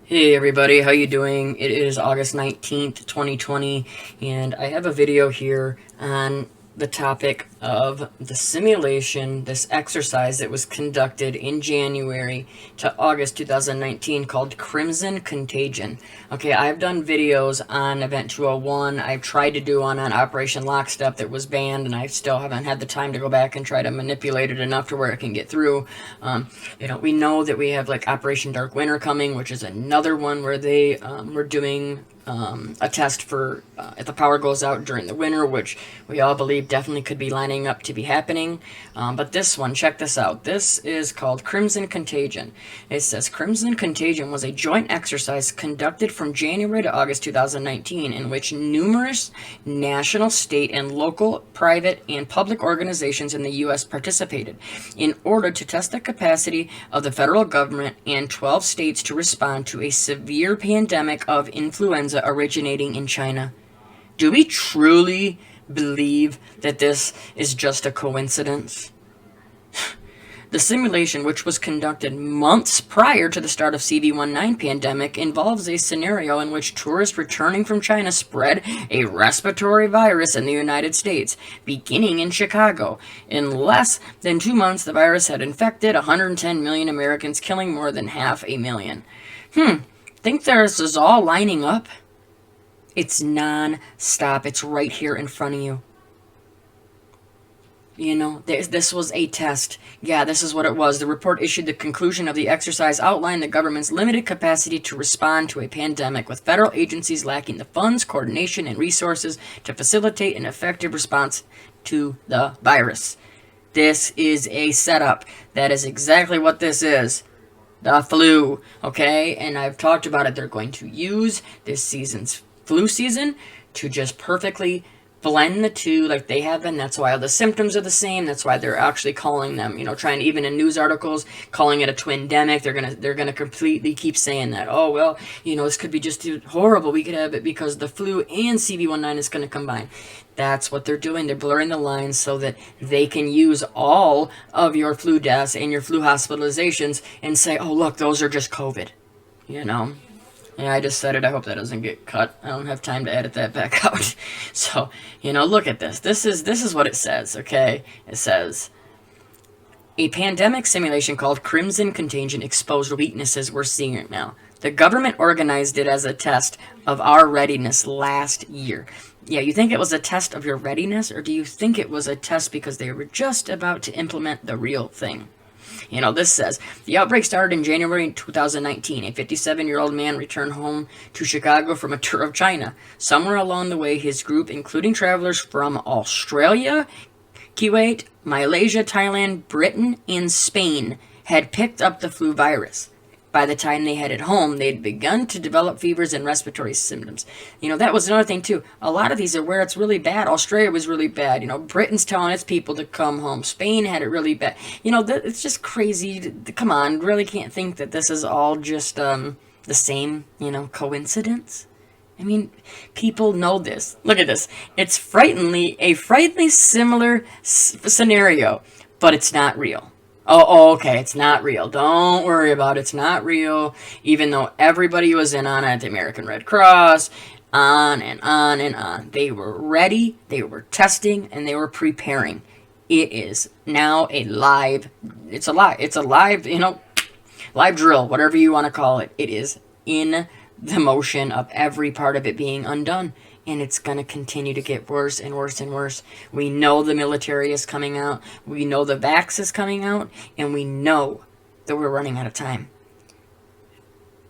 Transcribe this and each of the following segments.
Hey everybody, how you doing? It is August 19th, 2020, and I have a video here on the topic of the simulation, this exercise that was conducted in January to August 2019 called Crimson Contagion. Okay, I've done videos on Event 201. I've tried to do one on Operation Lockstep that was banned, and I still haven't had the time to go back and try to manipulate it enough to where it can get through. We know that we have like Operation Dark Winter coming, which is another one where they were doing a test for if the power goes out during the winter, which we all believe definitely could be lining up to be happening. But this one, check this out. This is called Crimson Contagion. It says Crimson Contagion was a joint exercise conducted from January to August 2019 in which numerous national, state, and local, private, and public organizations in the U.S. participated in order to test the capacity of the federal government and 12 states to respond to a severe pandemic of influenza originating in China. Do we truly believe that this is just a coincidence? The simulation, which was conducted months prior to the start of CV-19 pandemic, involves a scenario in which tourists returning from China spread a respiratory virus in the United States, beginning in Chicago. In less than 2 months, the virus had infected 110 million Americans, killing more than 500,000. Think this is all lining up? It's non-stop. It's right here in front of you. You know, this was a test. Yeah, this is what it was. The report issued the conclusion of the exercise outlined the government's limited capacity to respond to a pandemic, with federal agencies lacking the funds, coordination, and resources to facilitate an effective response to the virus. This is a setup. That is exactly what this is. The flu, okay? And I've talked about it. They're going to use this season's flu season to just perfectly blend the two like they have been. That's why all the symptoms are the same. That's why they're actually calling them, trying, even in news articles, calling it a twindemic. They're gonna completely keep saying that. Oh, well, this could be just horrible. We could have it because the flu and CV-19 is going to combine. That's what they're doing. They're blurring the lines so that they can use all of your flu deaths and your flu hospitalizations and say, oh, look, those are just COVID, Yeah, I just said it. I hope that doesn't get cut. I don't have time to edit that back out. So, look at this. This is what it says, okay? It says, a pandemic simulation called Crimson Contagion exposed weaknesses we're seeing right now. The government organized it as a test of our readiness last year. Yeah, you think it was a test of your readiness, or do you think it was a test because they were just about to implement the real thing? This says, the outbreak started in January 2019. A 57-year-old man returned home to Chicago from a tour of China. Somewhere along the way, his group, including travelers from Australia, Kuwait, Malaysia, Thailand, Britain, and Spain, had picked up the flu virus. By the time they headed home, they'd begun to develop fevers and respiratory symptoms. That was another thing, too. A lot of these are where it's really bad. Australia was really bad. Britain's telling its people to come home. Spain had it really bad. It's just crazy. Come on, really can't think that this is all just the same, coincidence. I mean, people know this. Look at this. It's a frighteningly similar scenario, but it's not real. Oh, okay, it's not real. Don't worry about it. It's not real. Even though everybody was in on it, the American Red Cross, on and on and on. They were ready, they were testing, and they were preparing. It is now live drill, whatever you want to call it. It is in the motion of every part of it being undone. And it's going to continue to get worse and worse and worse. We know the military is coming out. We know the vax is coming out. And we know that we're running out of time.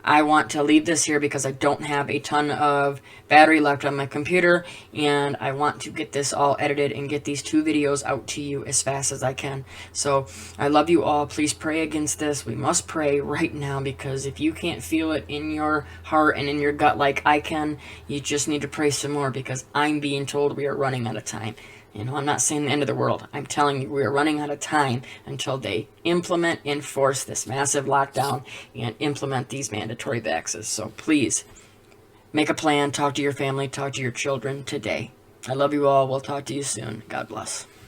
I want to leave this here because I don't have a ton of battery left on my computer, and I want to get this all edited and get these 2 videos out to you as fast as I can. So I love you all. Please pray against this. We must pray right now, because if you can't feel it in your heart and in your gut like I can, you just need to pray some more, because I'm being told we are running out of time. I'm not saying the end of the world. I'm telling you, we are running out of time until they enforce this massive lockdown and implement these mandatory vaxes. So please, make a plan, talk to your family, talk to your children today. I love you all. We'll talk to you soon. God bless.